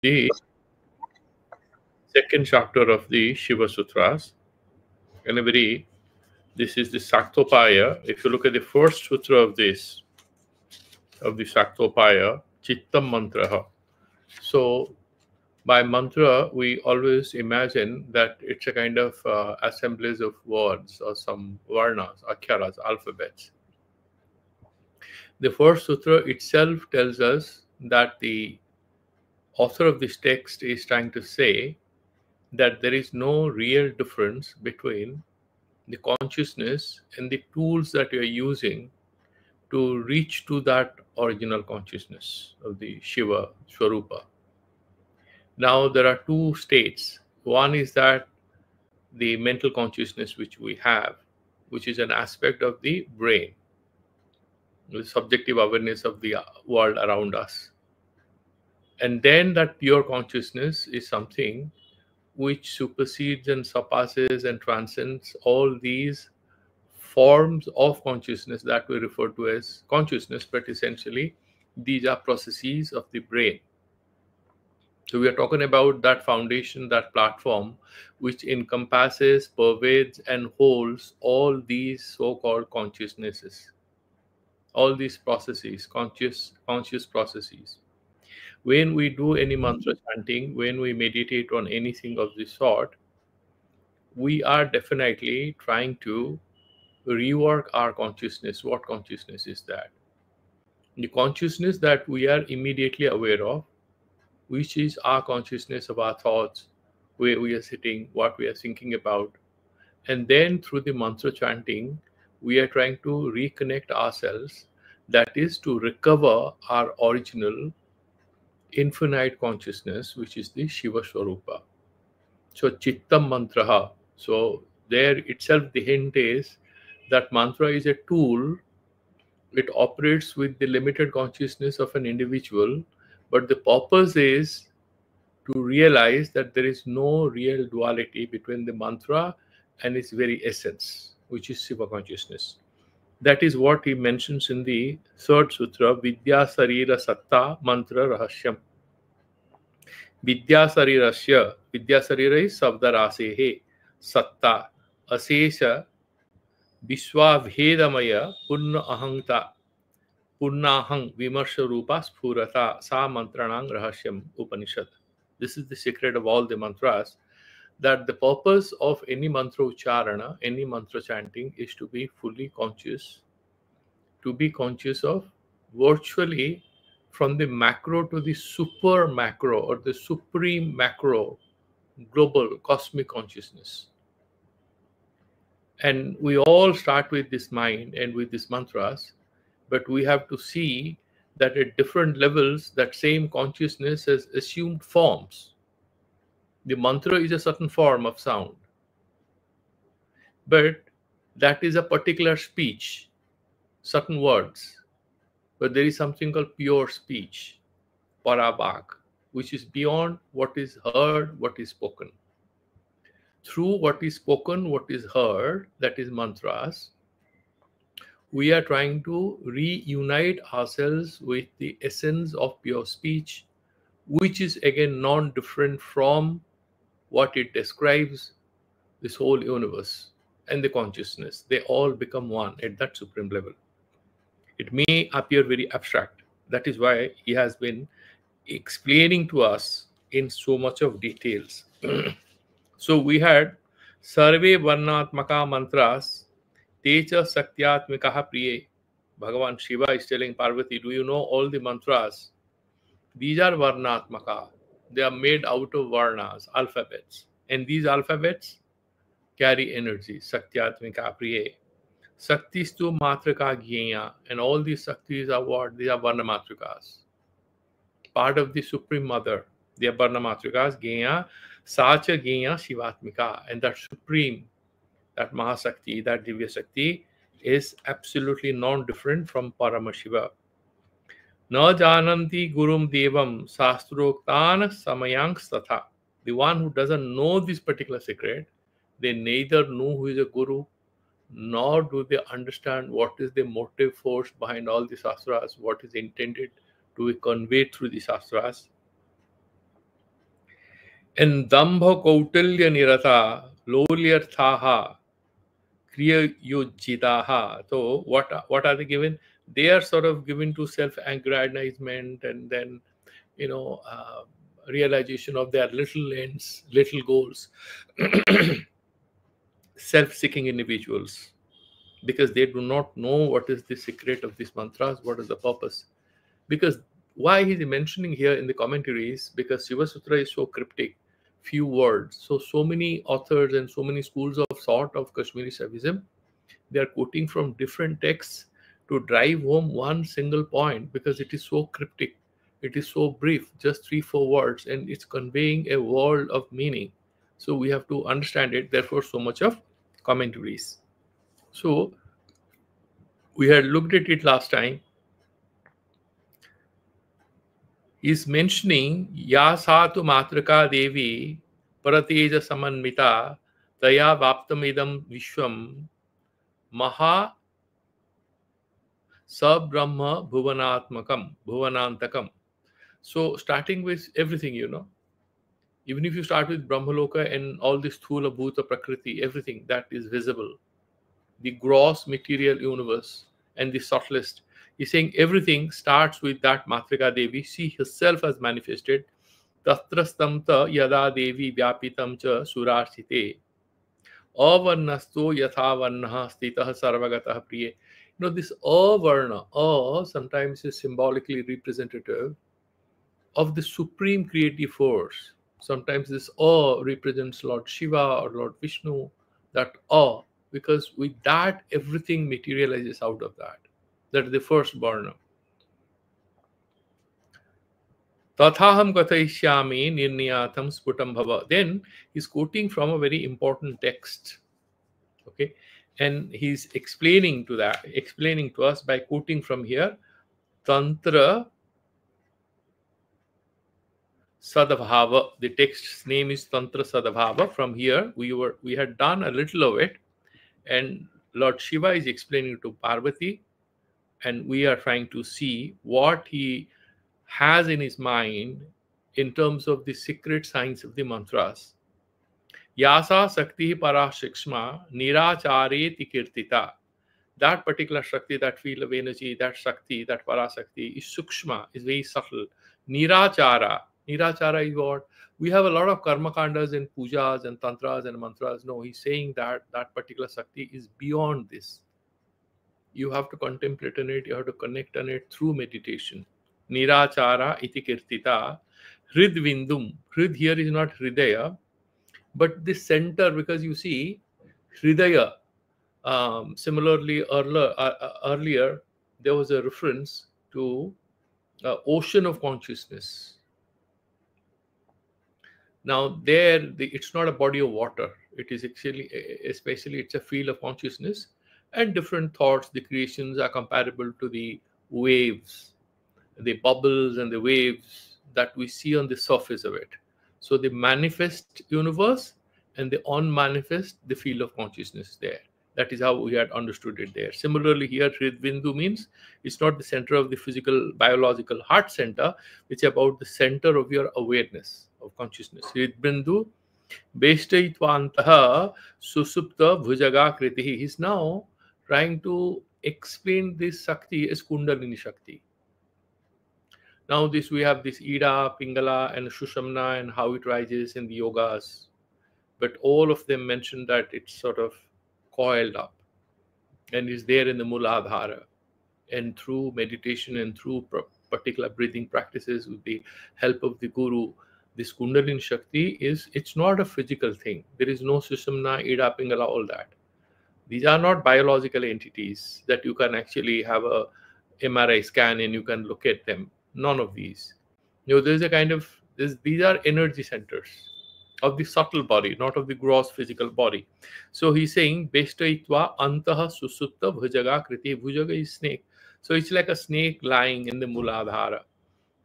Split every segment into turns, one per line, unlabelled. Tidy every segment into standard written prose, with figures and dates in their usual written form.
the second chapter of the Shiva Sutras. And this is the Saktopaya. If you look at the first sutra of the Saktopaya, Chittam Mantraha. So by mantra, we always imagine that it's a kind of assemblies of words or some varnas, aksharas, alphabets. The first sutra itself tells us that the author of this text is trying to say that there is no real difference between the consciousness and the tools that you are using to reach to that original consciousness of the Shiva Swarupa. Now, there are two states. One is that the mental consciousness which we have, which is an aspect of the brain, the subjective awareness of the world around us. And then that pure consciousness is something which supersedes and surpasses and transcends all these forms of consciousness that we refer to as consciousness, but essentially these are processes of the brain. So we are talking about that foundation, that platform, which encompasses, pervades, and holds all these so-called consciousnesses, all these processes, conscious processes. When we do any mantra chanting, when we meditate on anything of this sort, we are definitely trying to rework our consciousness. What consciousness is that? The consciousness that we are immediately aware of, which is our consciousness of our thoughts, where we are sitting, what we are thinking about. And then through the mantra chanting, we are trying to reconnect ourselves, that is, to recover our original infinite consciousness, which is the Shiva Swarupa. So, Chittam Mantraha. So, there itself, the hint is that mantra is a tool. It operates with the limited consciousness of an individual, but the purpose is to realize that there is no real duality between the mantra and its very essence, which is Shiva consciousness. That is what he mentions in the third sutra, Vidya Sarira Satta Mantra Rahasyam. Vidya Sarirasya, Vidya Sarira is Savdarasehe, Satta, Asesha, Vishwabhedamaya, Purna Ahangta, Purnahang Vimarsha Rupa Sphurata, Sa Mantranang Rahasyam Upanishad. This is the secret of all the mantras, that the purpose of any mantra ucharana, any mantra chanting, is to be fully conscious, to be conscious of virtually from the macro to the super macro or the supreme macro, global cosmic consciousness. And we all start with this mind and with these mantras, but we have to see that at different levels, that same consciousness has assumed forms. The mantra is a certain form of sound, but that is a particular speech, certain words. But there is something called pure speech, parabhag, which is beyond what is heard, what is spoken. Through what is spoken, what is heard, that is mantras, we are trying to reunite ourselves with the essence of pure speech, which is again non-different from what it describes this whole universe and the consciousness. They all become one at that supreme level. It may appear very abstract. That is why he has been explaining to us in so much of details. So we had Sarve Varnatmaka Mantras, Teja Sakyatmikaha Priye. Bhagavan Shiva is telling Parvati, do you know all the mantras? These are Varnatmaka. They are made out of Varnas, alphabets. And these alphabets carry energy. Sakyatmika Priye. Saktistu Matrika Gyaya. And all these Saktis are what? These are Varna Matrikas. Part of the Supreme Mother. They are Varna Matrikas. Gyaya. Sacha Gyaya Shivatmika. And that Supreme, that Mahasakti, that Divya Sakti is absolutely non-different from Paramashiva. Na jananti gurum devam sastroktan samayanks tatha. The one who doesn't know this particular secret, they neither know who is a guru, nor do they understand what is the motive force behind all the shastras, what is intended to be conveyed through the shastras. And Dambha Kautilya Nirata Lolyarthaha Kriya Yojitaha. So what are they given? They are sort of given to self-aggrandizement, and then you know uh, realization of their little ends, little goals. Self-seeking individuals, because they do not know what is the secret of these mantras, what is the purpose. Because why is he mentioning here in the commentaries? Because Siva Sutra is so cryptic, few words. So many authors and so many schools of thought of Kashmiri Saivism, they are quoting from different texts to drive home one single point, because it is so cryptic, it is so brief, just 3 4 words, and it's conveying a world of meaning. So we have to understand it, therefore so much of commentaries. So we had looked at it last time. He's mentioning Ya Satu Matrika Devi Parateja Samanmita Taya Vaptamidam Vishwam Maha Sabrahma Bhuvanantakam. So starting with everything, even if you start with Brahmaloka and all this Thula Bhuta Prakriti, everything that is visible, the gross material universe and the subtlest. He's saying everything starts with that Matrika Devi. She herself has manifested. Tatrastamta yada Devi Vyapitam cha Surashite. Avarnasto yathavarnaha stitah sarvagatah priye. This avarna, sometimes is symbolically representative of the supreme creative force. Sometimes this represents Lord Shiva or Lord Vishnu, that because with that everything materializes out of that. That is the first varna. Tathaham kathayishyami nirniyatam sputam bhava. Then he's quoting from a very important text. Okay, and he's explaining to us by quoting from here, Tantra Sadabhava. The text's name is Tantra Sadabhava. From here, we had done a little of it, and Lord Shiva is explaining to Parvati, and we are trying to see what he has in his mind in terms of the secret science of the mantras. Yasa Sakti Parashikshma Nirachareti Kirtita. That particular Shakti, that field of energy, that Shakti, that Parasakti is Sukshma, is very subtle. Nirachara. Nirachara is what? We have a lot of karma kandas and pujas and tantras and mantras. No, he's saying that that particular Shakti is beyond this. You have to contemplate on it, you have to connect on it through meditation. Nirachara iti kirtita. Hridvindum. Hrid here is not Hridaya, but the center, because you see, Hridaya. Similarly, earlier, there was a reference to ocean of consciousness. Now, it's not a body of water. It is actually, especially, it's a field of consciousness, and different thoughts, the creations are comparable to the waves, the bubbles and the waves that we see on the surface of it. So the manifest universe and the unmanifest, the field of consciousness there. That is how we had understood it there. Similarly, here, Hridbindu means it's not the center of the physical, biological heart center. It's about the center of your awareness, of consciousness. Hridbindu, Beshtayitvantaha Susupta Bhujaga Kritihi. He's now trying to explain this Shakti as Kundalini Shakti. Now we have this Ida, Pingala, and Shushamna, and how it rises in the yogas. But all of them mention that it's sort of coiled up and is there in the Muladhara. And through meditation and through particular breathing practices with the help of the Guru, this Kundalini Shakti it's not a physical thing. There is no Shushamna, Ida, Pingala, all that. These are not biological entities that you can actually have a MRI scan and you can look at them. None of these. There's a kind of these are energy centers of the subtle body, not of the gross physical body. So he's saying Beshtaitva Antaha Susupta Bhujaga Kriti. Bhujaga is snake. So it's like a snake lying in the Muladhara.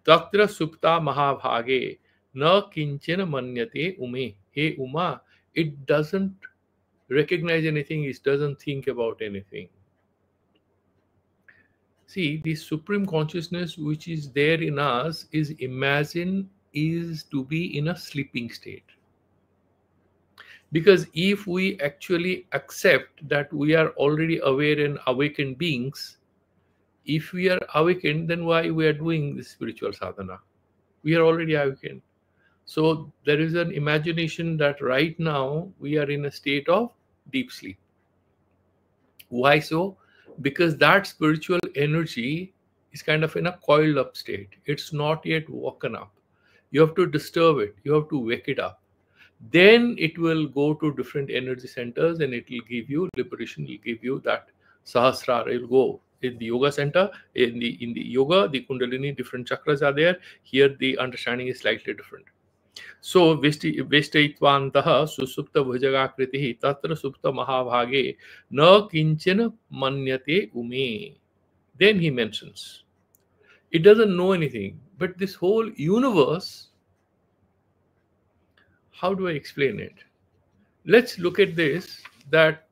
Tatra Supta Mahabhage Na Kinchena Manyate Ume. Hey Uma, it doesn't recognize anything, it doesn't think about anything. See, the supreme consciousness which is there in us is imagined is to be in a sleeping state. Because if we actually accept that we are already aware and awakened beings, if we are awakened, then why we are doing this spiritual sadhana? We are already awakened. So there is an imagination that right now we are in a state of deep sleep. Why so? Because that spiritual energy is kind of in a coiled up state. It's not yet woken up. You have to disturb it, you have to wake it up. Then it will go to different energy centers and it will give you liberation, it will give you that sahasrara. It will go in the yoga center, in the yoga, the kundalini, different chakras are there. Here the understanding is slightly different. So Veshtaitvantah susupta bhujagakritihi tatra supta mahabhage na kinchana manyate ume. Then he mentions, it doesn't know anything, but this whole universe, how do I explain it? Let's look at this, that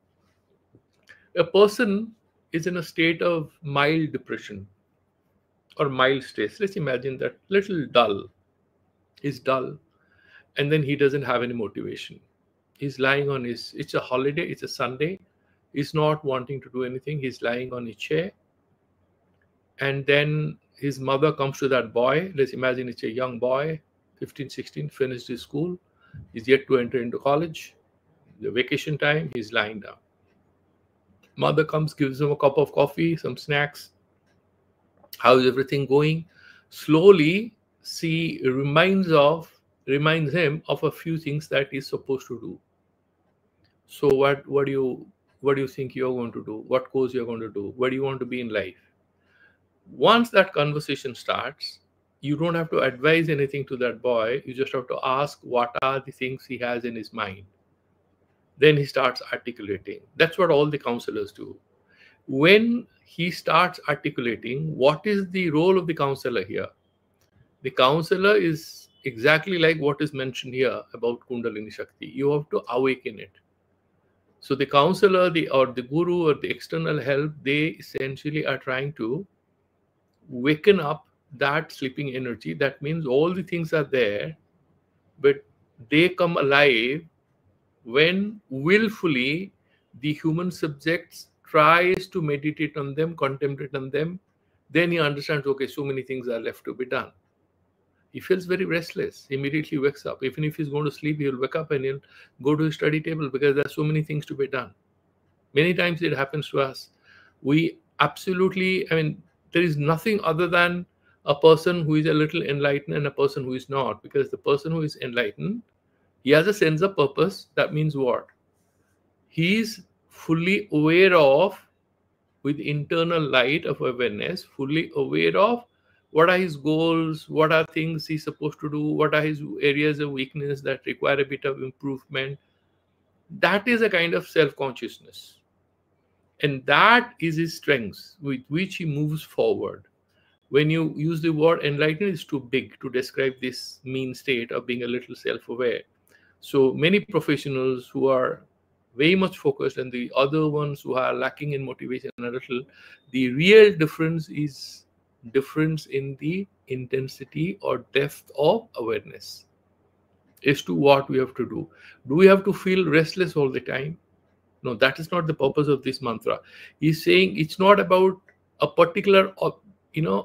a person is in a state of mild depression or mild stress. Let's imagine that little dull is dull, and then he doesn't have any motivation. He's lying on his, it's a holiday, it's a Sunday, he's not wanting to do anything, he's lying on his chair, and then his mother comes to that boy. Let's imagine it's a young boy, 15, 16, finished his school, he's yet to enter into college, the vacation time, he's lying down. Mother comes, gives him a cup of coffee, some snacks. How's everything going? Slowly, she reminds him of a few things that he's supposed to do. So what do you think you're going to do? What course you're going to do? Where do you want to be in life? Once that conversation starts, you don't have to advise anything to that boy. You just have to ask what are the things he has in his mind. Then he starts articulating. That's what all the counselors do. When he starts articulating, what is the role of the counselor here? The counselor is exactly like what is mentioned here about Kundalini Shakti. You have to awaken it. So the counselor, or the guru, or the external help, they essentially are trying to waken up that sleeping energy. That means all the things are there, but they come alive when willfully the human subjects tries to meditate on them, contemplate on them. Then he understands, okay, so many things are left to be done. He feels very restless. He immediately wakes up. Even if he's going to sleep, he'll wake up and he'll go to his study table because there's so many things to be done. Many times it happens to us. We absolutely, there is nothing other than a person who is a little enlightened and a person who is not. Because the person who is enlightened, he has a sense of purpose. That means what? He is fully aware of, with internal light of awareness, fully aware of what are his goals, what are things he's supposed to do, what are his areas of weakness that require a bit of improvement. That is a kind of self-consciousness. And that is his strength with which he moves forward. When you use the word enlightened, it's too big to describe this mean state of being a little self-aware. So many professionals who are very much focused and the other ones who are lacking in motivation a little, the real difference is difference in the intensity or depth of awareness as to what we have to do. Do we have to feel restless all the time? No, that is not the purpose of this mantra. He's saying it's not about a particular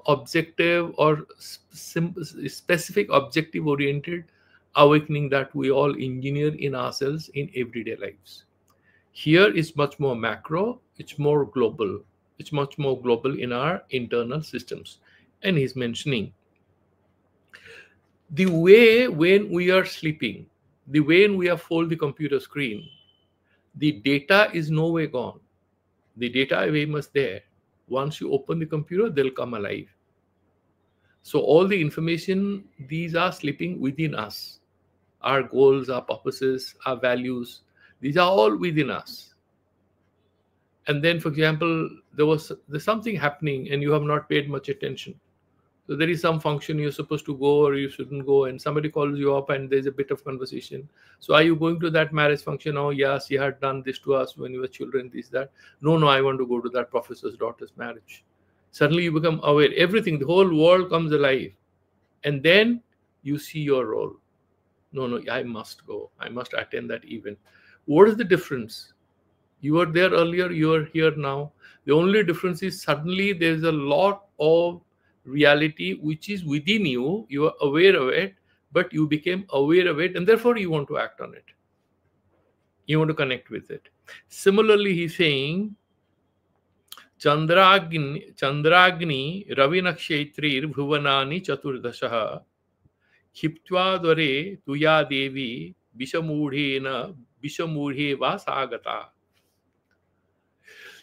objective or specific objective oriented awakening that we all engineer in ourselves in everyday lives. Here is much more macro, it's more global. It's much more global in our internal systems. And he's mentioning the way when we are sleeping, the way when we have fold the computer screen, the data is no way gone. The data is very much there. Once you open the computer, they'll come alive. So all the information, these are sleeping within us. Our goals, our purposes, our values, these are all within us. And then, for example, there's something happening and you have not paid much attention. So there is some function you're supposed to go or you shouldn't go, and somebody calls you up and there's a bit of conversation. So are you going to that marriage function? Oh, yes, he had done this to us when we were children, this, that. No, I want to go to that professor's daughter's marriage. Suddenly you become aware. Everything, the whole world comes alive. And then you see your role. No, I must go. I must attend that event. What is the difference? You were there earlier, you are here now. The only difference is suddenly there's a lot of reality which is within you. You are aware of it, but you became aware of it, and therefore you want to act on it. You want to connect with it. Similarly, he's saying, Chandragni Ravi Nakshetrir Bhuvanani Chaturdashaha Khiptva Dware Tuya Devi Vishamudhena Vishamudheva Sagata.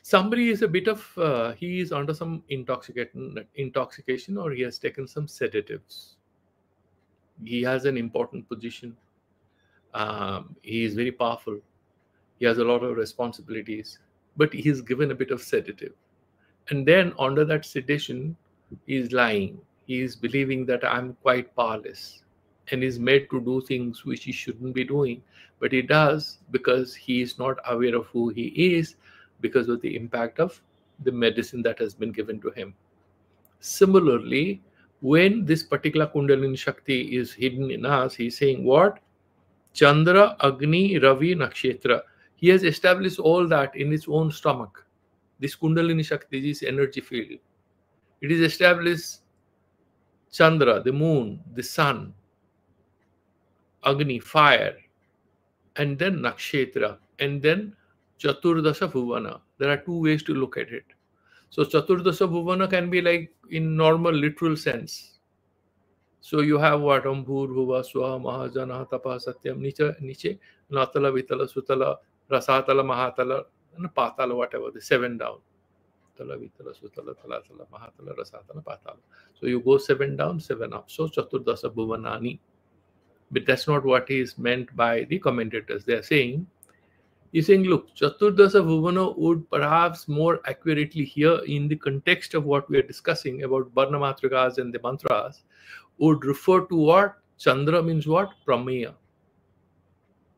Somebody is a bit of, he is under some intoxication, or he has taken some sedatives. He has an important position. He is very powerful. He has a lot of responsibilities, but he is given a bit of sedative. And then under that sedation, he is lying. He is believing that I'm quite powerless, and is made to do things which he shouldn't be doing. But he does because he is not aware of who he is, because of the impact of the medicine that has been given to him. Similarly, when this particular Kundalini Shakti is hidden in us, he's saying what? Chandra, Agni, Ravi, Nakshetra. He has established all that in his own stomach. This Kundalini Shakti is energy field. It is established Chandra, the moon, the sun, Agni, fire, and then Nakshetra, and then Chaturdasha Bhuvana. There are two ways to look at it. So Chaturdasha Bhuvana can be like in normal literal sense. So you have what? Ambhur, Bhuva, Swaha, Mahajana, Tapa, Satyam, Niche, Natala, Vitala, Sutala, Rasatala, Mahatala, and Patala, whatever, the 7 down. Tala, Vitala, Sutala, Talatala, Mahatala, Rasatala, Patala. So you go 7 down, 7 up. So Chaturdasha Bhuvanani. But that's not what is meant by the commentators. They are saying, he's saying, look, Chaturdasa Bhuvana would perhaps more accurately here in the context of what we are discussing about Varna Matrikas and the mantras, would refer to what? Chandra means what? Prameya.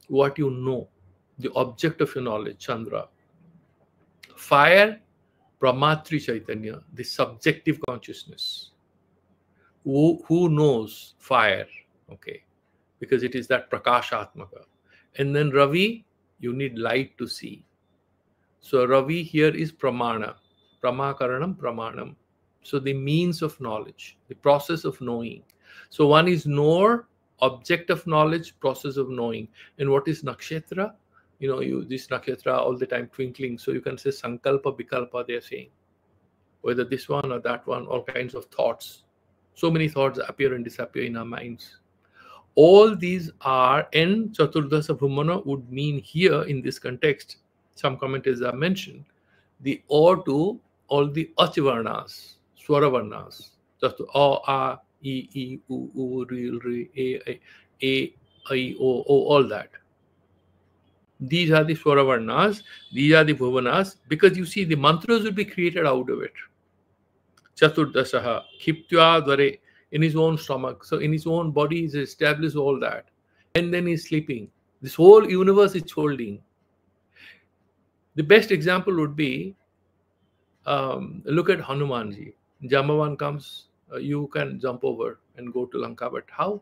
What you know, the object of your knowledge, Chandra. Fire, Pramatri Chaitanya, the subjective consciousness. Who knows fire? Okay. Because it is that Prakashatmaka. And then Ravi, you need light to see. So Ravi here is Pramana. Pramakaranam, Pramanam. So the means of knowledge, the process of knowing. So one is knower, object of knowledge, process of knowing. And what is Nakshetra? You know, this Nakshetra all the time twinkling. So you can say Sankalpa, Vikalpa, they are saying. Whether this one or that one, all kinds of thoughts. So many thoughts appear and disappear in our minds. All these are, and Chaturdasa Bhumana would mean here in this context, some commentators have mentioned, the or to all the Achivarnas, Swaravarnas, just A, A, E, U, R, A, I, O, all that. These are the Swaravarnas, these are the Bhuvanas, because you see the mantras will be created out of it. Chaturdasaha, Khiptya Dware, in his own stomach. So in his own body, he's established all that. And then he's sleeping. This whole universe is holding. The best example would be, look at Hanumanji. Jambavan comes, you can jump over and go to Lanka. But how?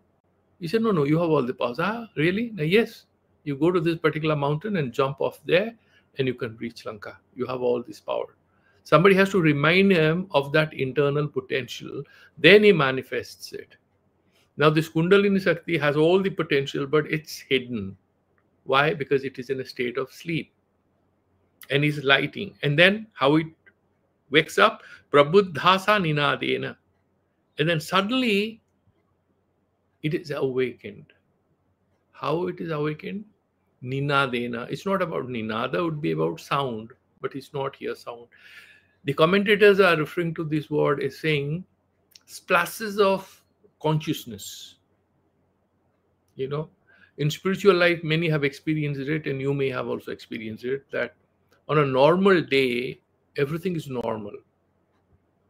He said, no, you have all the powers. Ah, really? Yes. You go to this particular mountain and jump off there and you can reach Lanka. You have all this power. Somebody has to remind him of that internal potential. Then he manifests it. Now this Kundalini Shakti has all the potential, but it's hidden. Why? Because it is in a state of sleep. And he's lighting. And then how it wakes up? Prabuddhasa ninadena. And then suddenly it is awakened. How it is awakened? Ninadena. It's not about ninada, it would be about sound. But it's not here sound. The commentators are referring to this word as saying splashes of consciousness. You know, in spiritual life, many have experienced it, and you may have also experienced it, that on a normal day, everything is normal.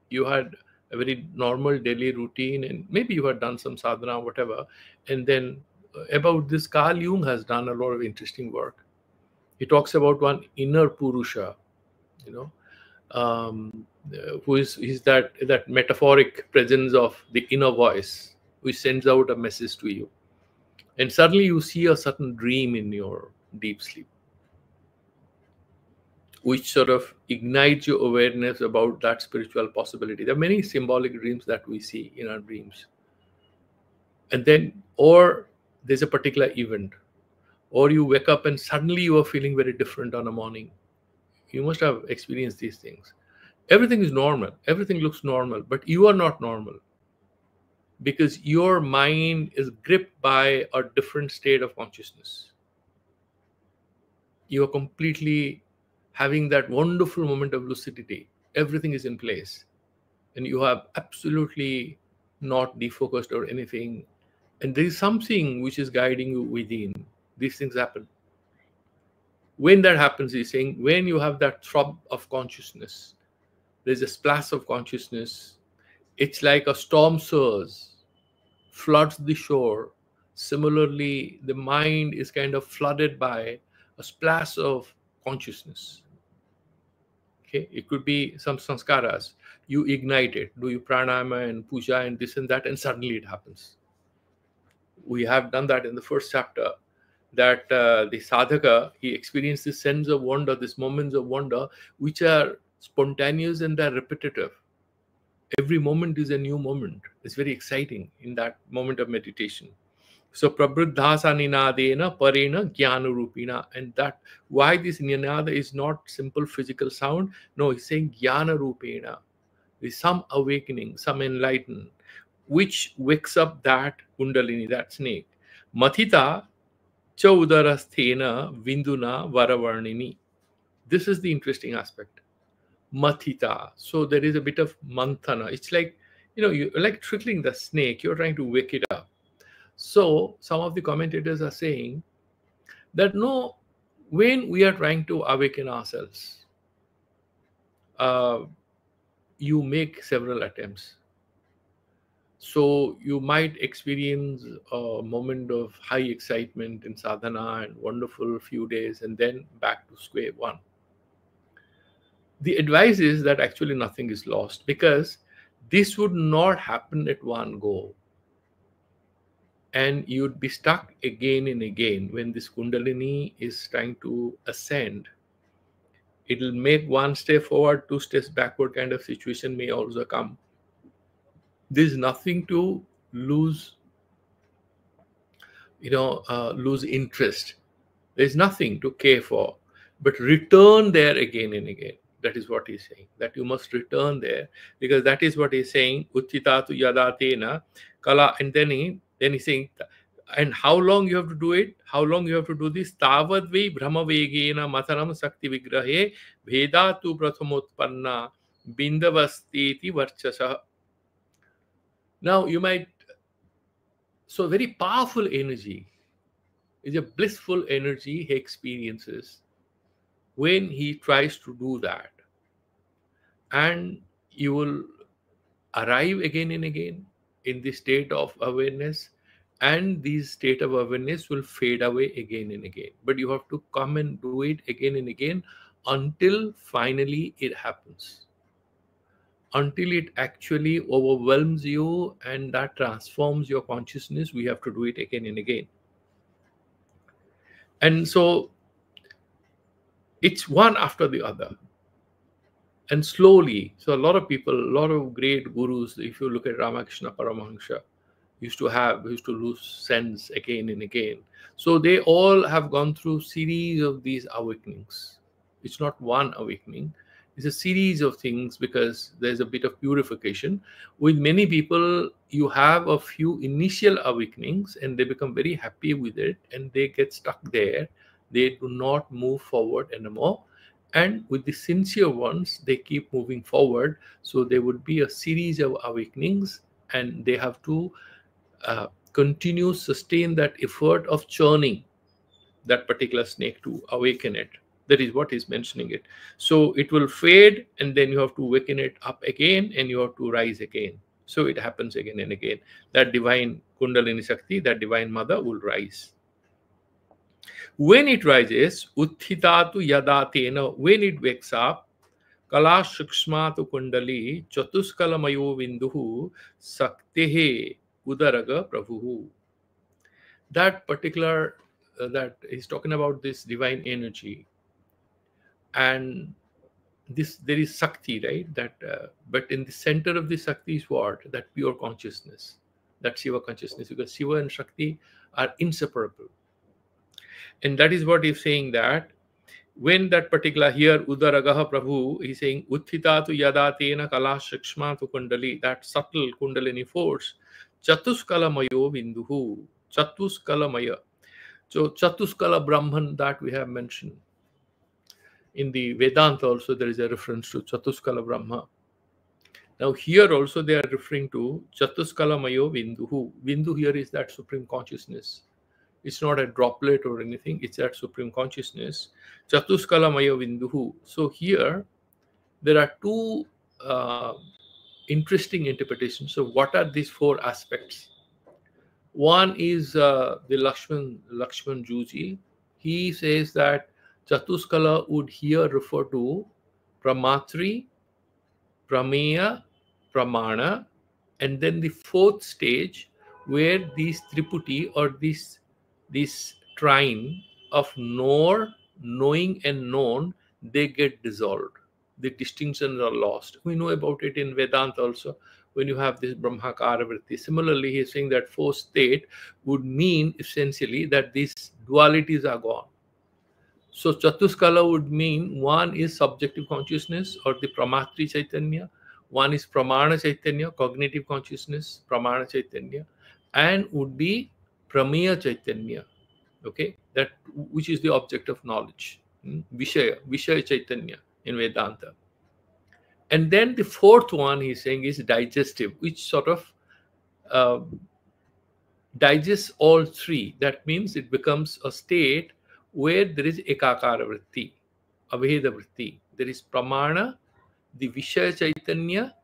You had a very normal daily routine, and maybe you had done some sadhana, whatever. And then about this, Carl Jung has done a lot of interesting work. He talks about one inner Purusha, you know, who is that metaphoric presence of the inner voice. which sends out a message to you. And suddenly you see a certain dream in your deep sleep, which sort of ignites your awareness about that spiritual possibility. There are many symbolic dreams that we see in our dreams. And then, or there's a particular event, or you wake up and suddenly you are feeling very different on a morning. You must have experienced these things. Everything is normal, everything looks normal, but you are not normal because your mind is gripped by a different state of consciousness. You are completely having that wonderful moment of lucidity. Everything is in place, and you have absolutely not defocused or anything. And there is something which is guiding you within. These things happen. When that happens, he's saying, when you have that throb of consciousness, there's a splash of consciousness. It's like a storm surge floods the shore. Similarly, the mind is kind of flooded by a splash of consciousness. Okay, it could be some sanskaras. You ignite it, do you pranayama and puja and this and that, and suddenly it happens. We have done that in the first chapter, that the sadhaka, he experienced this sense of wonder, these moments of wonder, which are spontaneous and they're repetitive. Every moment is a new moment. It's very exciting in that moment of meditation. So prabhuddhasa ninadena parena jnana. And that why this ninada is not simple physical sound. No, he's saying jnana rupena. There's some awakening, some enlightenment, which wakes up that kundalini, that snake. Mathita chaudarasthena vinduna varavarnini. This is the interesting aspect. Mathita. So there is a bit of manthana. It's like, you're like trickling the snake. You're trying to wake it up. So some of the commentators are saying that no, when we are trying to awaken ourselves, you make several attempts. So you might experience a moment of high excitement in sadhana and wonderful few days, and then back to square one. The advice is that actually nothing is lost, because this would not happen at one go. And you'd be stuck again and again when this kundalini is trying to ascend. It'll make one step forward, two steps backward kind of situation may also come. There's nothing to lose, lose interest. There's nothing to care for, but return there again and again. That is what he's saying, that you must return there, because that is what he's saying, uttitatu yadatena kala. And then he's saying, and how long you have to do it? How long you have to do this? Tavadvai brahmavegena matharam sakti vigrahe vedatu prathamotpanna bindavastiti varchasa. Now you might, so very powerful energy is a blissful energy he experiences when he tries to do that. And you will arrive again and again in this state of awareness, and this state of awareness will fade away again and again. But you have to come and do it again and again until finally it happens. Until it actually overwhelms you and that transforms your consciousness, we have to do it again and again. And so it's one after the other. And slowly, so a lot of people, a lot of great gurus, if you look at Ramakrishna Paramahansa, used to lose sense again and again. So they all have gone through series of these awakenings. It's not one awakening. It's a series of things, because there's a bit of purification. With many people, you have a few initial awakenings and they become very happy with it and they get stuck there. They do not move forward anymore. And with the sincere ones, they keep moving forward. So there would be a series of awakenings, and they have to continue, sustain that effort of churning that particular snake to awaken it. That is what he's mentioning it. So it will fade, and then you have to waken it up again, and you have to rise again. So it happens again and again. That divine Kundalini Shakti, that divine mother will rise. When it rises, uttitatu yadatena, when it wakes up, kala shukshmatu kundali chatuskala mayo vinduhu saktehe Udaraga Prabhu. That particular, that he's talking about this divine energy. And this, there is Sakti, right? That, but in the center of the Sakti is what? That pure consciousness, that Shiva consciousness, because Shiva and Shakti are inseparable. And that is what he's saying, that when that particular here Udaragaha Prabhu, he's saying Uthitatu Yadatena Kala Shikshmatu Kundali, that subtle Kundalini force, Chatuskala Mayo Vinduhu, Chatuskala Maya. So Chatuskala Brahman that we have mentioned. In the Vedanta also there is a reference to Chatuskala Brahma. Now here also they are referring to Chatuskala Mayo Vinduhu. Vindu here is that supreme consciousness. It's not a droplet or anything. It's that supreme consciousness. Chatuskala Maya Vinduhu. So here, there are two interesting interpretations. So what are these four aspects? One is the Lakshman Juji. He says that Chatuskala would here refer to Pramatri, Prameya, Pramana, and then the fourth stage where these Triputi or this trine of knower, knowing and known, they get dissolved. The distinctions are lost. We know about it in Vedanta also, when you have this Brahmakara Vritti. Similarly, he is saying that fourth state would mean essentially that these dualities are gone. So Chatuskala would mean one is subjective consciousness or the Pramatri Chaitanya, one is Pramana Chaitanya, cognitive consciousness, Pramana Chaitanya, and would be Prameya Chaitanya, okay, that which is the object of knowledge, Vishaya Chaitanya in Vedanta. And then the fourth one he's saying is digestive, which sort of digests all three. That means it becomes a state where there is Ekakara Vritti, Aveda Vritti. There is Pramana, the Vishaya Chaitanya,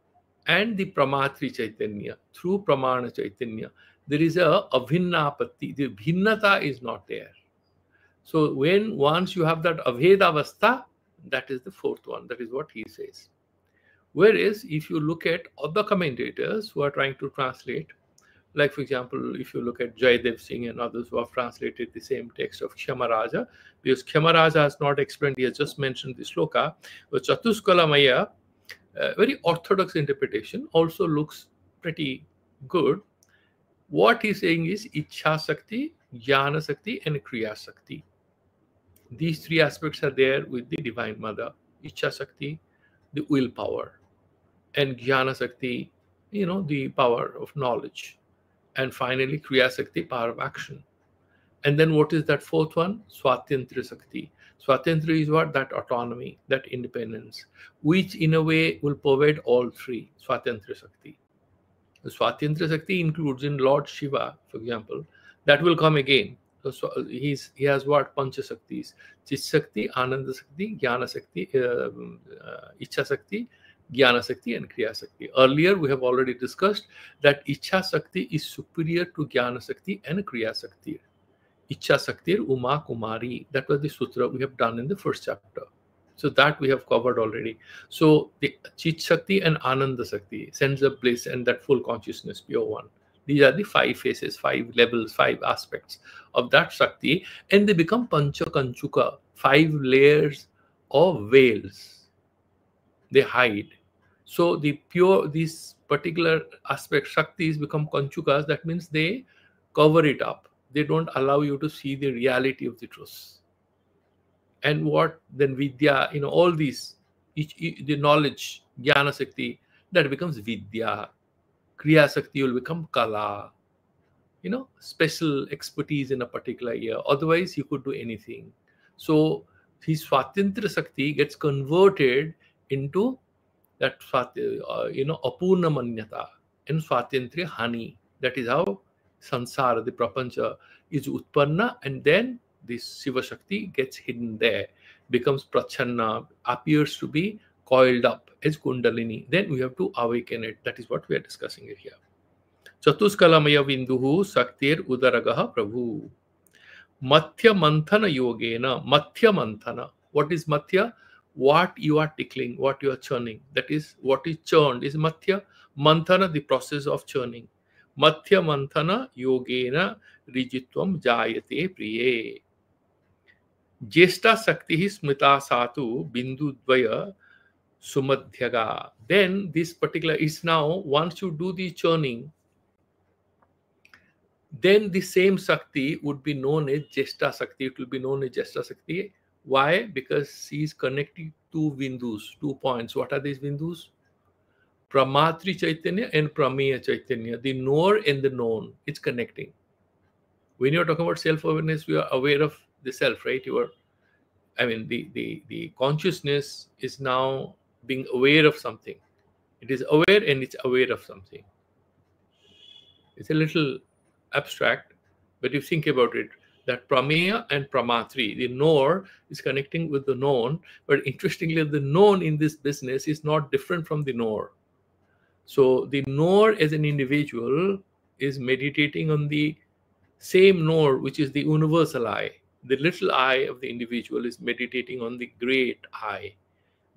and the Pramatri Chaitanya. Through Pramana Chaitanya, there is a Abhinnapatti. The Bhinnata is not there. So once you have that Aveda Avastha, that is the fourth one. That is what he says. Whereas if you look at other commentators who are trying to translate, like for example, if you look at Jaydev Singh and others who have translated the same text of Kshemaraja, because Kshemaraja has not explained, he has just mentioned the sloka, but Chatuskala Maya, very orthodox interpretation, also looks pretty good. What he's saying is Ichha Sakti, Jnana Sakti, and Kriya Sakti. These three aspects are there with the Divine Mother. Ichha Sakti, the willpower, and Jnana Sakti, the power of knowledge, and finally Kriya Sakti, power of action. And then what is that fourth one? Swatantra Sakti. Swatantra is what? That autonomy, that independence, which in a way will provide all three. Swatantra Sakti. The Swatantra Sakti includes in Lord Shiva, for example, that will come again. So he has what? Pancha Saktis. Chit Sakti, Ananda Sakti, Jnana Sakti, Ichha Sakti, Jnana Sakti, and Kriya Sakti. Earlier we have already discussed that Ichha Sakti is superior to Jnana Sakti and Kriya Sakti. Ichha Sakti Uma Kumari. That was the sutra we have done in the first chapter. So that we have covered already. So the Chit Shakti and Ananda Sakti, sense of bliss and that full consciousness, pure one. These are the 5 phases, 5 levels, 5 aspects of that Shakti, and they become Pancha Kanchuka, 5 layers of veils. They hide. So these particular aspects, Shaktis, become Kanchukas. That means they cover it up. They don't allow you to see the reality of the truth. And what then Vidya, all these, the knowledge, Jnana Sakti, that becomes Vidya. Kriya Sakti will become Kala. Special expertise in a particular area. Otherwise, you could do anything. So his Swatantra Sakti gets converted into that Apurna Manyata and Swatantra Hani. That is how Sansara, the Prapancha, is Utpanna, and then this Shiva Shakti gets hidden there, becomes Prachanna, appears to be coiled up as Kundalini. Then we have to awaken it. That is what we are discussing here. Chatuskalamaya Vinduhu Saktir Udaragaha Prabhu. Mathya Manthana Yogena. Mathya Manthana. What is Mathya? What you are tickling, what you are churning. That is, what is churned is Mathya. Manthana, the process of churning. Mathya Manthana Yogena Rijitvam Jayate Priye. Jesta Sakti Smita Satu Bindu Dvaya Sumadhyaga. Then this particular is now, once you do the churning, then the same Sakti would be known as Jesta Sakti. It will be known as Jesta Sakti. Why? Because she is connecting two Vindus, 2 points. What are these Vindus? Pramatri Chaitanya and Prameya Chaitanya. The knower and the known. It's connecting. When you're talking about self-awareness, we are aware of the self, right? The consciousness is now being aware of something. It is aware and it's aware of something. It's a little abstract, but you think about it, that Prameya and Pramatri, the knower is connecting with the known, but interestingly, the known in this business is not different from the knower. So the knower as an individual is meditating on the same knower, which is the universal I. The little I of the individual is meditating on the great I,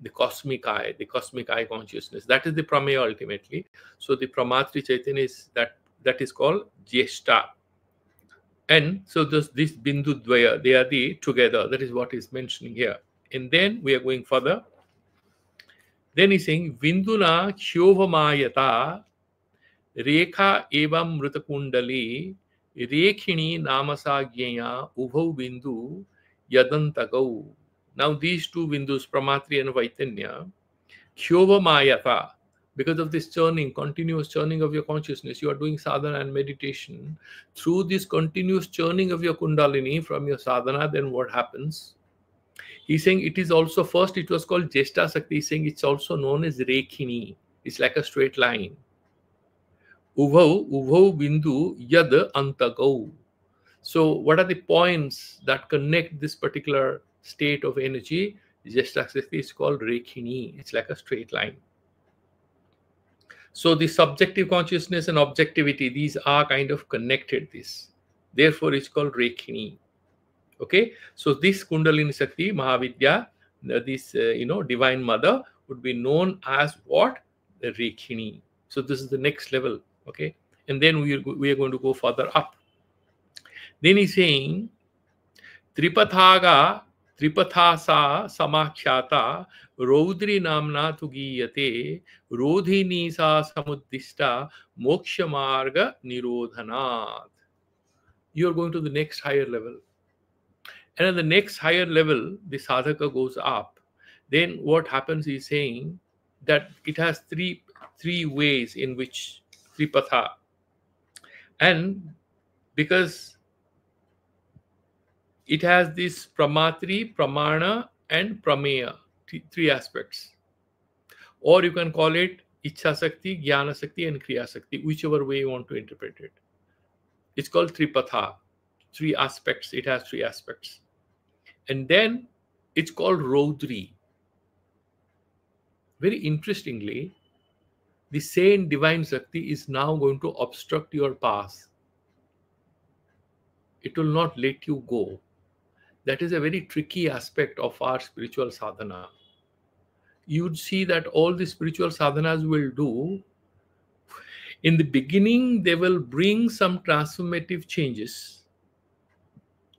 the cosmic I consciousness. That is the Prameya ultimately. So the Pramatri Chaitanya is that is called Jyeshta. And so this Bindu Dvaya, they are the together. That is what is mentioning here. And then we are going further. Then he's saying, Vinduna Kshyovamayata Rekha Evam Mritakundali Rekhini Namasa Gyaya Ubhau Bindu Yadantagau. Now these two Vindus, Pramatri and Vaitanya, Kshyovamayata, because of this churning, continuous churning of your consciousness, you are doing sadhana and meditation. Through this continuous churning of your kundalini from your sadhana, then what happens? He's saying it is also, first it was called Jesta Sakti. He's saying it's also known as Rekhini. It's like a straight line. Ubhau Bindu Yad Antagau. So what are the points that connect this particular state of energy? Jesta Sakti is called Rekhini. It's like a straight line. So the subjective consciousness and objectivity, these are kind of connected. Therefore, it's called Rekhini. Okay. So this Kundalini Shakti, Mahavidya, this Divine Mother would be known as what? The Rekhini. So this is the next level. Okay. And then we are going to go further up. Then he's saying, Tripathasa Samakhyata Rodri Namna Tugiyate Rodhini Sa Samuddishta Moksha Marga Nirodhanat. You are going to the next higher level. And at the next higher level, the sadhaka goes up. Then what happens is saying that it has three ways in which Tripatha. And because it has this Pramatri, Pramana, and Prameya, three aspects. Or you can call it Ichha Sakti, Jnana Sakti, and Kriya Sakti, whichever way you want to interpret it. It's called Tripatha, three aspects. It has three aspects. And then it's called Rodri. Very interestingly, the same divine Shakti is now going to obstruct your path. It will not let you go. That is a very tricky aspect of our spiritual sadhana. You'd see that all the spiritual sadhanas will do, in the beginning, they will bring some transformative changes,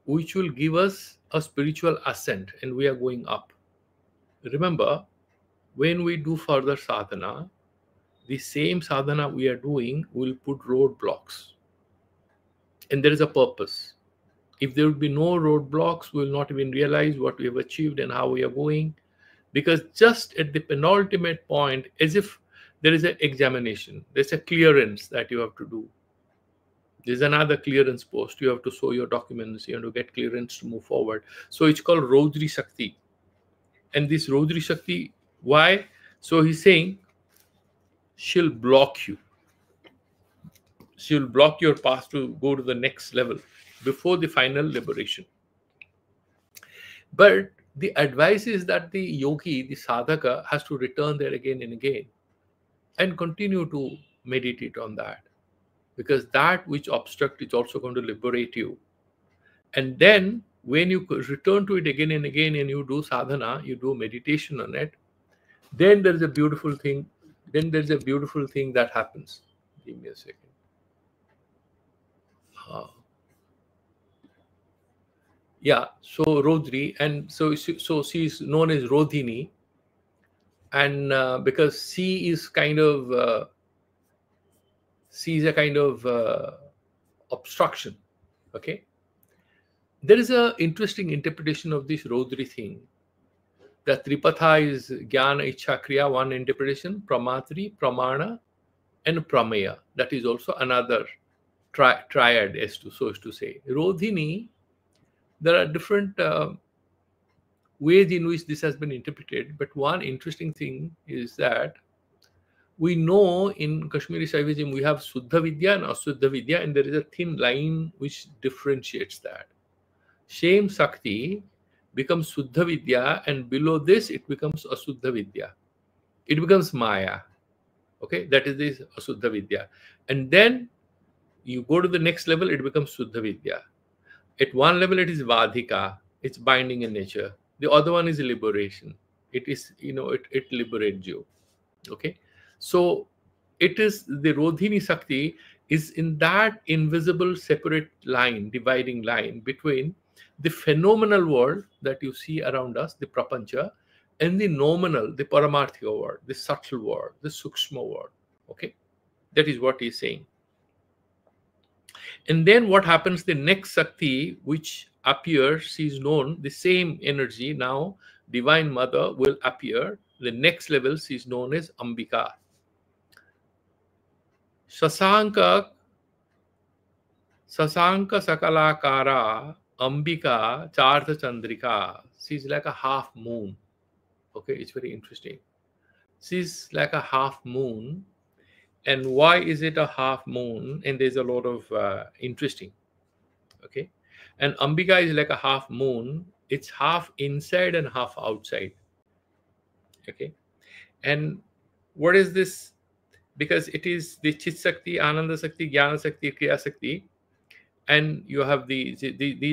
which will give us a spiritual ascent, and we are going up. Remember, when we do further sadhana, the same sadhana we are doing will put roadblocks. And there is a purpose. If there would be no roadblocks, we will not even realize what we have achieved and how we are going. Because just at the penultimate point, as if there is an examination, there's a clearance that you have to do. There's another clearance post. You have to show your documents. You have to get clearance to move forward. So it's called Rodri Shakti. And this Rodri Shakti, why? So he's saying, she'll block you. She'll block your path to go to the next level before the final liberation. But the advice is that the yogi, the sadhaka, has to return there again and again and continue to meditate on that. Because that which obstructs is also going to liberate you. And then when you return to it again and again and you do sadhana, you do meditation on it, then there's a beautiful thing. Then there's a beautiful thing that happens. Give me a second. Uh, yeah, so Rodri, and so she is known as Rodhini, and because she is kind of she is a kind of obstruction. Okay, there is a interesting interpretation of this Rodri thing. The Tripatha is Jnana, Ichha, Kriya, one interpretation, Pramatri, Pramana, and Prameya. That is also another triad, so as to say. Rodhini, there are different ways in which this has been interpreted, but one interesting thing is that we know in Kashmiri Saivism we have Suddha Vidya and Asuddha Vidya, and there is a thin line which differentiates that. Shem Sakti becomes Suddha Vidya, and below this it becomes Asuddha Vidya. It becomes Maya. Okay, that is this Asuddha Vidya. And then you go to the next level, it becomes Suddha Vidya. At one level, it is Vadhika, it's binding in nature. The other one is liberation. It is, it liberates you. Okay, so it is the Rodhini Sakti is in that invisible separate line, dividing line between the phenomenal world that you see around us, the prapancha, and the nominal, the paramarthika world, the subtle world, the sukshma world. Okay, that is what he's saying. And then what happens, the next Sakti which appears, she is known, the same energy now, Divine Mother will appear. The next level she is known as Ambika. Sasanka Sakalakara Ambika Chartha Chandrika. She's like a half moon. Okay, it's very interesting. She's like a half moon. And why is it a half moon? And there's a lot of interesting. Okay, and Ambika is like a half moon. It's half inside and half outside. Okay, and what is this? Because it is the Chit Sakti, Ananda Sakti, Jnana Sakti, Kriya Sakti, and you have these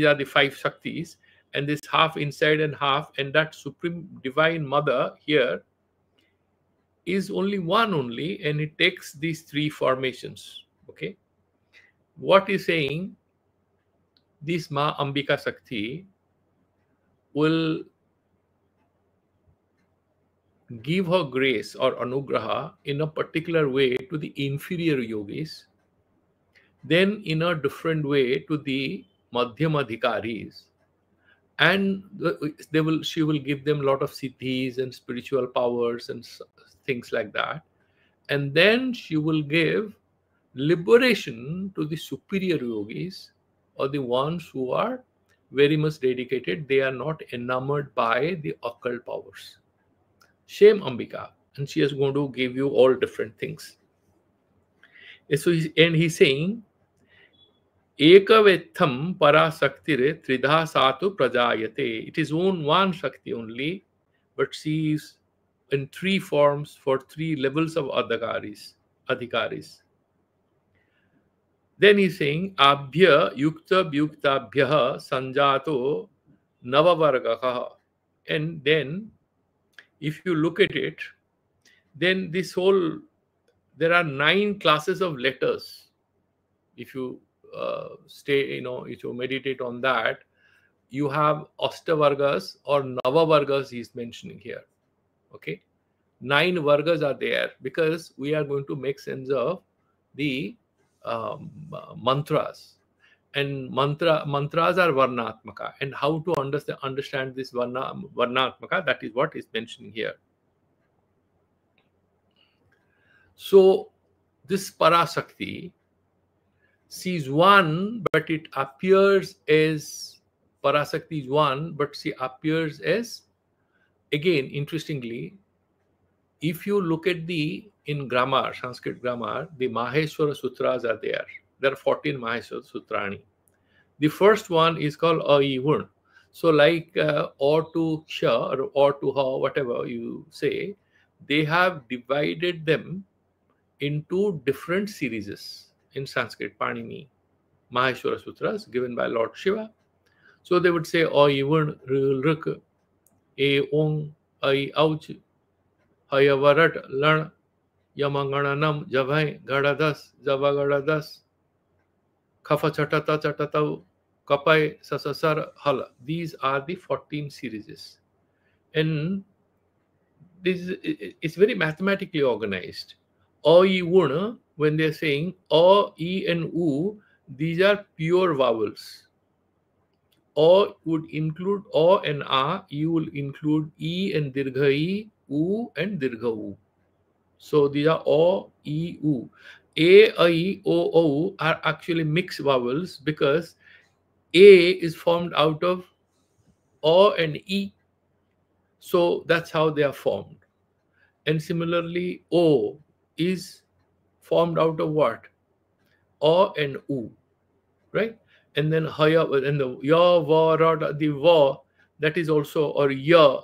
are the 5 Shaktis, and this half inside and half, and that Supreme Divine Mother here is only one only, and it takes these 3 formations. Okay, what is saying? This Ma Ambika Sakti will give her grace or anugraha in a particular way to the inferior yogis, then in a different way to the madhyamadhikaris, and she will give them a lot of siddhis and spiritual powers and things like that, and then she will give liberation to the superior yogis, or the ones who are very much dedicated. They are not enamored by the occult powers. Shame Ambika, and she is going to give you all different things. So he's saying, Ekavetham parasaktire tridha satu prajayate. It is one Shakti only, but she is in 3 forms for 3 levels of adhikaris. Then he's saying, Abhya yukta byuktabhya sanjato navavargakaha. And then, if you look at it, then there are 9 classes of letters. If you if you meditate on that, you have Ashtavargas or Navavargas he's mentioning here. Okay, 9 vargas are there, because we are going to make sense of the mantras. And mantras are varnatmaka, and how to understand this varnatmaka, that is what is mentioning here. So this Parasakti, she is one, but it appears as Parasakti is one, but she appears as, again, interestingly, if you look at in grammar, Sanskrit grammar, the Maheshwara Sutras are there. There are 14 Maheshwara Sutrani. The first one is called Aivun. So like or to Ksha or to Ha, whatever you say, they have divided them into different series in Sanskrit, Panini, Maheshwara Sutras given by Lord Shiva. So they would say Aivun, Ruk, A Ong, Ai Auch, Hayavarat, Lan, Yamangananam, Javai, Gadadas, Javagadadas. Kapha Chatata Chatata Kapai Sasasar Hala. These are the 14 series. And this it's very mathematically organized. O, I, Una, when they're saying O, I, and U, these are pure vowels. O would include O and A, I will include E and Dirgha I, U and Dirgha U. So these are O, I, U. A, I, O are actually mixed vowels because A is formed out of O and E. So that's how they are formed. And similarly, O is formed out of what? O and U, right? And then Haya, and the Ya, Va, Ra, the Va, that is also, or Ya.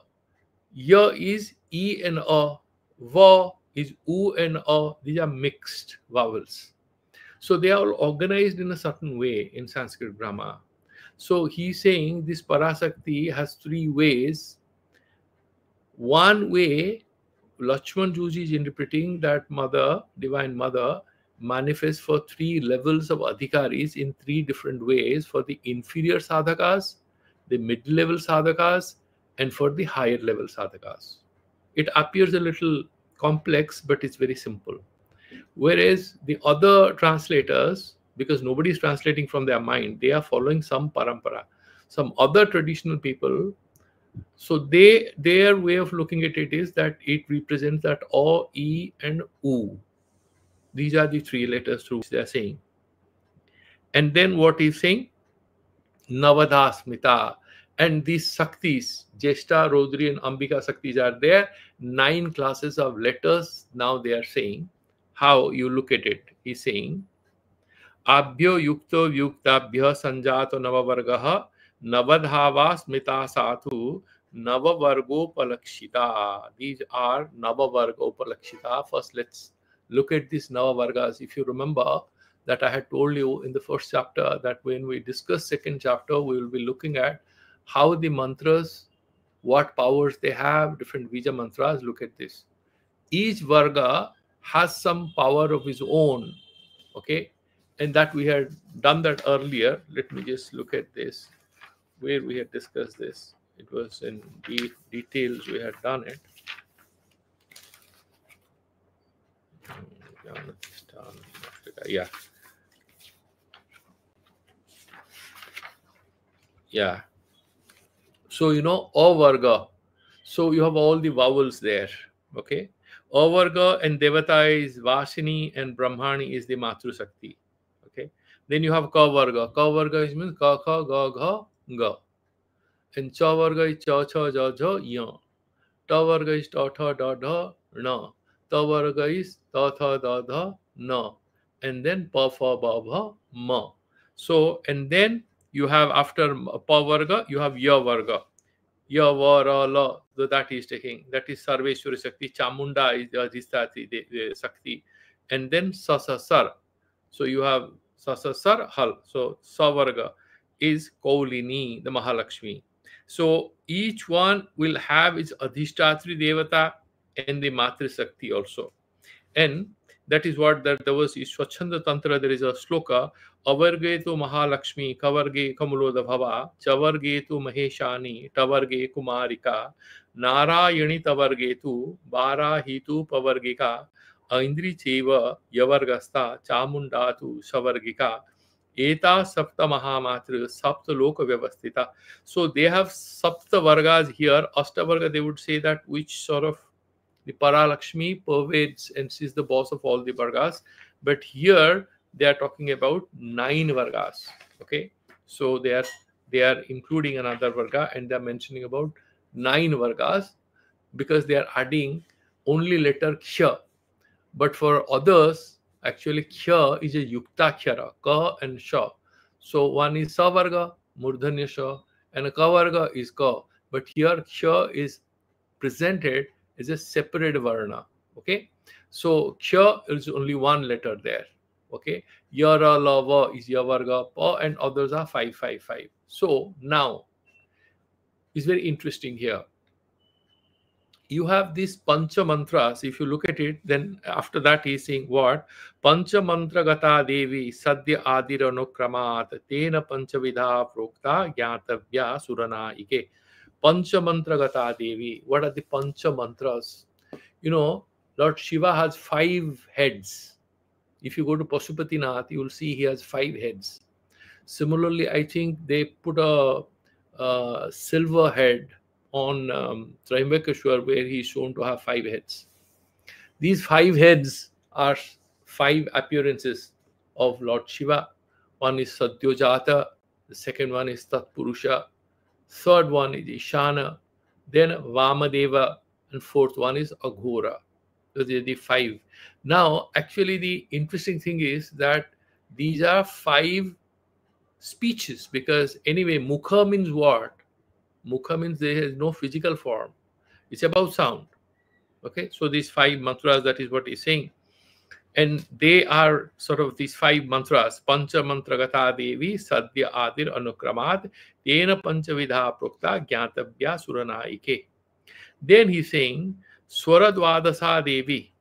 Ya is E and A. Va is U and A. These are mixed vowels. So they are all organized in a certain way in Sanskrit grammar. So he's saying this Parasakti has three ways. One way, Lakshman Juji is interpreting that Mother, Divine Mother, manifests for three levels of adhikaris in three different ways: for the inferior sadhakas, the mid-level sadhakas, and for the higher level sadhakas. It appears a little complex, but it's very simple. Whereas the other translators, because nobody is translating from their mind, they are following some parampara, some other traditional people. So their way of looking at it is that it represents that O, E, and U. These are the three letters through which they are saying. And then what he's saying? Navadha Smita. And these Saktis, Jeshta, Rodri, and Ambika Saktis are there. 9 classes of letters. Now they are saying how you look at it. He's saying Abhyo Yukto Yuktabhya Sanjato Navavargaha Navadhava Smita Sathu Navavargopalakshita. These are Navavargopalakshita. First, let's look at these Navavargas. If you remember that I had told you in the first chapter that when we discuss second chapter, we will be looking at how the mantras, what powers they have, different Bija mantras. Look at this. Each Varga has some power of his own. Okay. And that we had done that earlier. Let me just look at this, where we had discussed this. It was in details we had done it. Yeah. Yeah. So, O Varga. So you have all the vowels there. Okay. O Varga and Devata is Vasini and Brahmani is the Matru Sakti. Okay. Then you have Ka Varga. Ka Varga means Ka, Kha, Ga, Gha, Ga. And Cha Varga is Cha, Cha, Ja, Ja, Ya. Ta Varga is Ta, Tha, Da, Da, Na. Ta Varga is Ta, Tha, Da, Da, Na. And then Pa, Fa, Ba, Bha, Ma. So, and then you have after Pa Varga, you have Ya Varga. Ya, Va, Ra, La. So that is taking. That is Sarveshwari Sakti. Chamunda is the Sakti. And then Sa, Sa, Sar. So you have Sa, Sa, Sar, Hal. So Sa Varga is Kaulini, the Mahalakshmi. So each one will have its Adhishtatri Devata and the Matri Sakti also. And that is what there was in Swachhanda Tantra. There is a sloka: Avarge tu Mahalakshmi, Kavarge Kamuloda Bhava, Chavarge tu Maheshani, Tavarge Kumarika, Narayani Tavarge tu, Bara Hitu Pavargika, Aindri Cheva, Yavargasta, Chamundatu, Savargika, Eta Sapta Mahamatri, Sapta Loka Vyavastita. So they have Sapta Vargas here. Ashtavarga, they would say that which sort of the Paralakshmi pervades and she's the boss of all the Vargas. But here they are talking about 9 Vargas. Okay. So they are including another Varga and they are mentioning about 9 Vargas because they are adding only letter Ksha. But for others, actually Ksha is a Yukta Kshara, Ka and Sha. So one is Sa Varga, Murdhanya Sha, and a Ka Varga is Ka. But here Ksha is presented is a separate varna. Okay, so Ksha is only one letter there. Okay, Yara, Lava is Yavarga, Pa, and others are 555. So now it's very interesting here. you have these pancha mantras. If you look at it, then after that he's saying what? Pancha mantra gata devi sadhya adiranokramat tena panchavidha prokta gyatavya surana ike. Pancha mantra gata devi. What are the pancha mantras? You know, Lord Shiva has 5 heads. If you go to Pashupatinath, you will see he has 5 heads. Similarly, I think they put a silver head on Trimbakeshwar, where he is shown to have 5 heads. These 5 heads are 5 appearances of Lord Shiva. One is Satyojata, the second one is Tatpurusha, third one is Ishana, then Vamadeva, and fourth one is Aghora. Those are the 5. Now, actually, the interesting thing is that these are 5 speeches, because anyway, Mukha means what? Mukha means there is no physical form. It's about sound. Okay, so these 5 mantras, that is what he's saying. And they are sort of these 5 mantras. Pancha mantra gata devi sadhya adir anukramat tena panchavidha prokta gyatavya suranaike. Then he's saying swara dvadasa devi.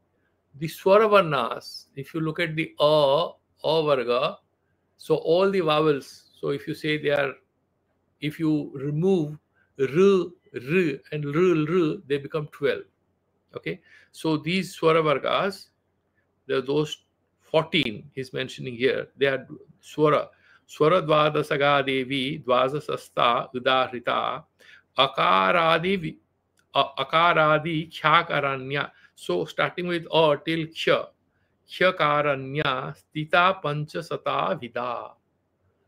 The swara varnas, if you look at the a varga, so all the vowels, so if you say they are, if you remove r, and r, they become 12. Okay, so these swara vargas, there are those 14 he's mentioning here. They are swara. Swara dvadasaga devi dvasasasta udahrita akaradi akaradi kyakaranya. So starting with a till kyakaranya stita panchasata vida.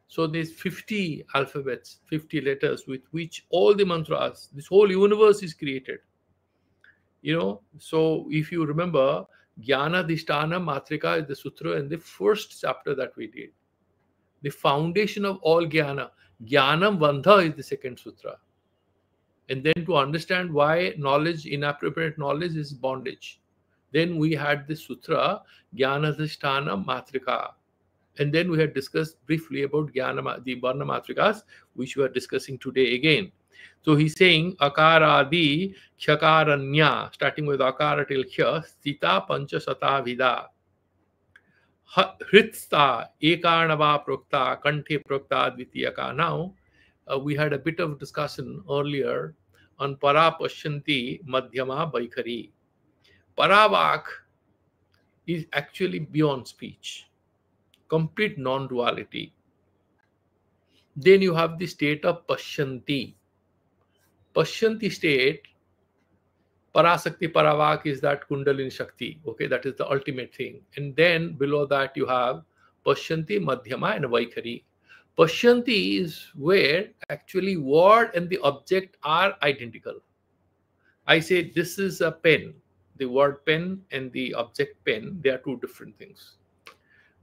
So there's 50 alphabets, 50 letters with which all the mantras, this whole universe is created. You know, so if you remember, Jnana Dhisthana Matrika is the sutra in the first chapter that we did. The foundation of all Jnana. Jnanam Bandha is the second sutra. And then to understand why knowledge, inappropriate knowledge, is bondage. Then we had the sutra, Jnana Dhisthana Matrika. And then we had discussed briefly about Jnana, the Varna Matrikas, which we are discussing today again. So he's saying akaradi kyakaranya, starting with akara till kya, stita panchasata vida. Hritsta ekarnava prokta, kanthe prokta dvitiyaka. Now, we had a bit of discussion earlier on para pashyanti madhyama vaikhari. Paravak is actually beyond speech. Complete non-duality. Then you have the state of Pashyanti. Pashyanti state, Parasakti Paravak is that Kundalini Shakti. Okay, that is the ultimate thing. And then below that you have Pashyanti, Madhyama, and Vaikhari. Pashyanti is where actually word and the object are identical. I say this is a pen. The word pen and the object pen, they are 2 different things.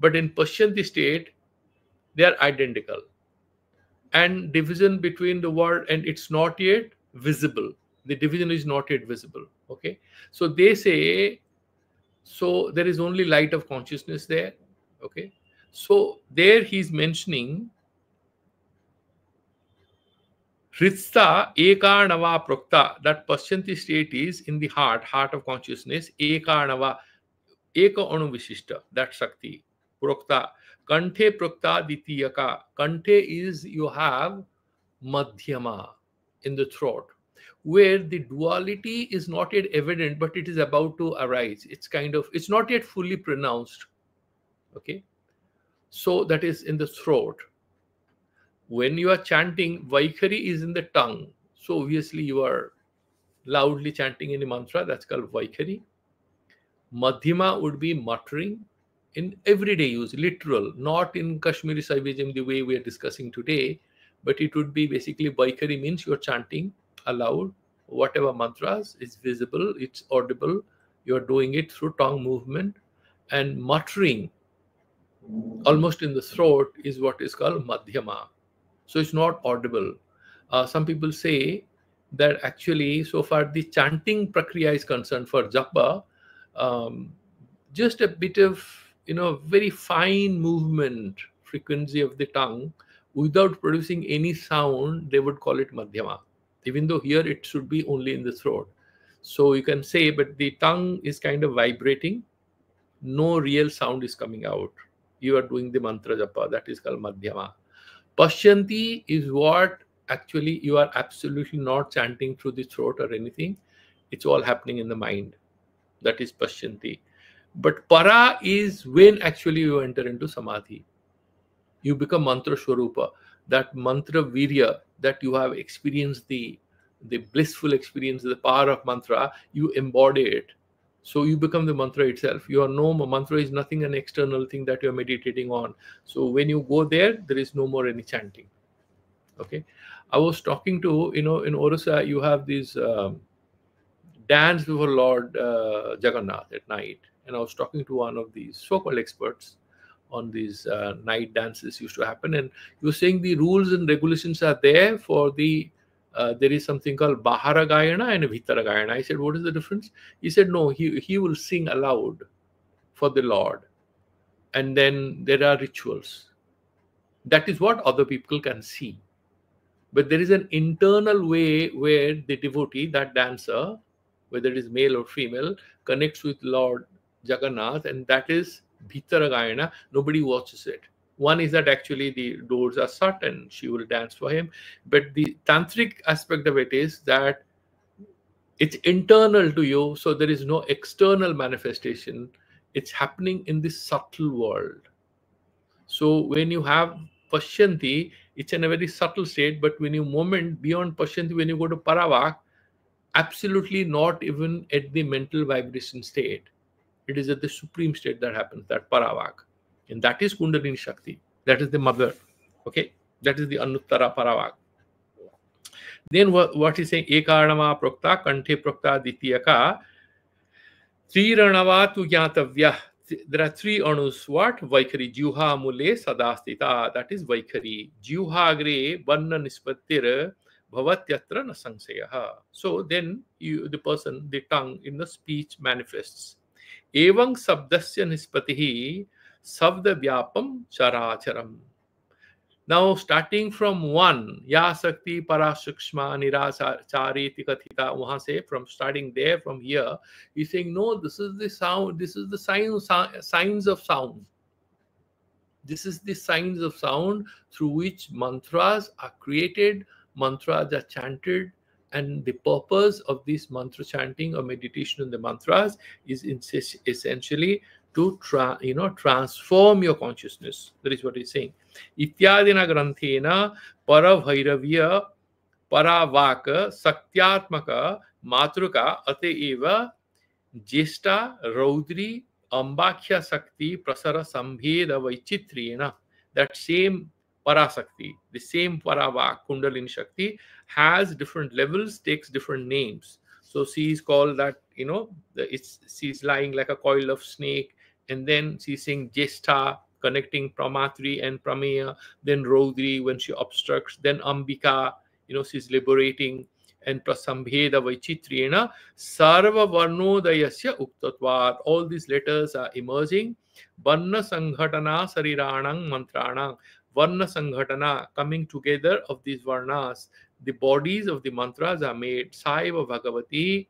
But in Pashyanti state, they are identical. And division between the word and it's not yet visible. The division is not yet visible. Okay. So they say, so there is only light of consciousness there. Okay. So there he's mentioning Hrista Ekarnava Prokta, that Pashyanti state is in the heart of consciousness. Ekarnava, Eka Anu Vishishta, that Shakti. Prokta. Kanthe Prokta Ditiyaka. Kanthe is you have Madhyama in the throat, where the duality is not yet evident, but it is about to arise. It's kind of, it's not yet fully pronounced. Okay. So that is in the throat. When you are chanting, Vaikhari is in the tongue. So obviously you are loudly chanting any mantra, that's called Vaikhari. Madhyama would be muttering in everyday use, literal, not in Kashmiri Saivism the way we are discussing today, but it would be basically Vaikhari means you're chanting aloud, whatever mantras is visible, it's audible, you're doing it through tongue movement, and muttering almost in the throat is what is called Madhyama. So it's not audible. Some people say that actually, so far the chanting prakriya is concerned for japa, just a bit of, very fine movement, frequency of the tongue without producing any sound, they would call it Madhyama, even though here it should be only in the throat. So you can say, but the tongue is kind of vibrating. No real sound is coming out. You are doing the mantra japa. That is called madhyama. Pashyanti is what actually you are absolutely not chanting through the throat or anything. It's all happening in the mind. That is Pashyanti. But para is when actually you enter into samadhi. You become mantra swarupa. That mantra virya that you have experienced, the blissful experience, the power of mantra, you embody it. So you become the mantra itself. You are no more. Mantra is nothing, an external thing that you are meditating on. So when you go there is no more any chanting. Okay. I was talking to, in Orissa, you have these dance before Lord Jagannath at night. And I was talking to one of these so-called experts on these night dances used to happen. And he was saying the rules and regulations are there for the, there is something called Bahara Gayana and Bhitara Gayana. I said, what is the difference? He said, no, he will sing aloud for the Lord. And then there are rituals. That is what other people can see. But there is an internal way where the devotee, that dancer, whether it is male or female, connects with Lord Jagannath, and that is Bhitara Gayana. Nobody watches it. One is that actually the doors are shut and she will dance for him. But the tantric aspect of it is that it's internal to you, so there is no external manifestation. It's happening in this subtle world. So when you have Pashyanti, it's in a very subtle state, but when you moment beyond Pashyanti, when you go to Paravak, absolutely not even at the mental vibration state. It is at the supreme state that happens, that Paravak. And that is Kundalini Shakti. That is the mother. Okay? That is the Anuttara Paravak. Then what is saying? Ekaranama Prokta, Kanthe Prokta, Ditiyaka, Triranava tu Gyatavya. There are three anus. What? Vaikhari. Juha mule sadastita. That is Vaikhari. Juhagre vanna nispattir bhavatyatra nasangsaya. So then the person, the tongue in the speech manifests. Evang sabdasya nispatihi sabda vyapam characharam. Now, starting from one, Ya Sakti Parashukshma Nirachariti Kathita, wahan se, from starting there, from here, he's saying, no, this is the sound, this is the signs of sound. This is the signs of sound through which mantras are created, mantras are chanted, and the purpose of this mantra chanting or meditation on the mantras is essentially to transform your consciousness. That is what he's saying. Ityadina granthena parabhairavya paravaka sakyatmaka matruka ateva jesta raudri ambakhya sakti prasara sambheda vaichitriyena. That same parasakti, the same paravak, kundalini shakti, has different levels, takes different names. So she is called that, she's lying like a coil of snake, and then she's saying jesta, connecting pramatri and prameya, then raudri when she obstructs, then ambika, she's liberating, and prasambheda vaichitriyena sarva varnodayasya uktatvat. All these letters are emerging. Varna sanghatana sariranang mantranang. Varna sanghatana, coming together of these varnas. The bodies of the mantras are made. Saiva Bhagavati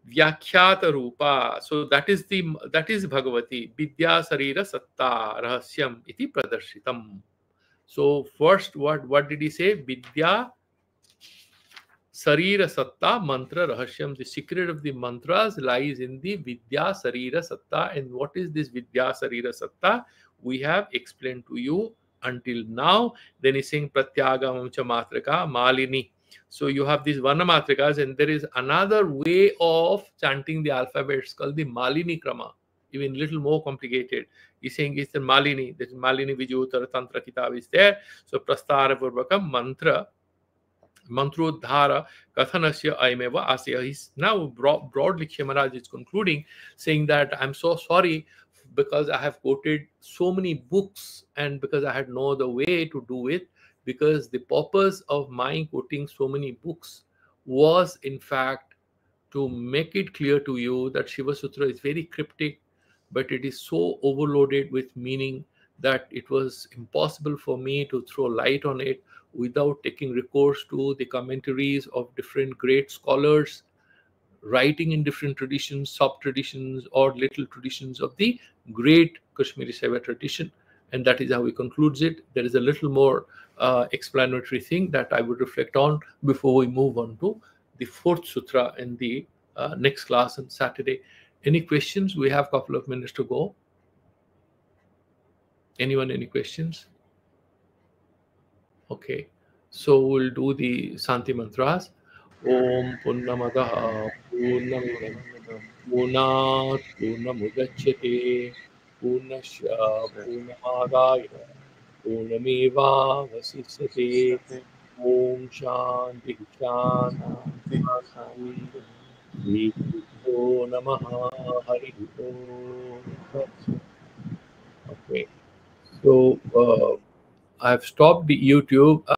Vyakhyata Rupa. So that is Bhagavati. Vidya Sarira Satta Rahasyam iti Pradarshitam. So first, what did he say? Vidya Sarira Satta Mantra Rahasyam. The secret of the mantras lies in the Vidya Sarira Satta. And what is this Vidya Sarira Satta? We have explained to you until now. Then he's saying Pratyagamam cha matrika Malini. So you have these Varna matrikas, and there is another way of chanting the alphabets called the Malini Krama, even little more complicated. He's saying it's the Malini. This Malini Vijuttara Tantra Kitab is there. So Prastara Purvakam Mantra Mantrodhara Kathanasya Aimeva Asya. He's now broadly Kshemaraja is concluding, saying that I'm so sorry because I have quoted so many books and because I had no other way to do it, because the purpose of my quoting so many books was in fact to make it clear to you that Siva Sutra is very cryptic, but it is so overloaded with meaning that it was impossible for me to throw light on it without taking recourse to the commentaries of different great scholars writing in different traditions, sub-traditions, or little traditions of the great Kashmiri Saiva tradition. And that is how he concludes it. There is a little more explanatory thing that I would reflect on before we move on to the fourth sutra in the next class on Saturday. Any questions? We have a couple of minutes to go. Anyone, any questions? Okay, so we'll do the Santi mantras. Om Purnamadaha Purnamidam Purnat Purnamudachyate Purnasya Purnamadaya Purnameva Vasishyate. Om Shanti Shanti Shanti. Shri Guru Namaha Hari Om. Okay, so I've stopped the YouTube.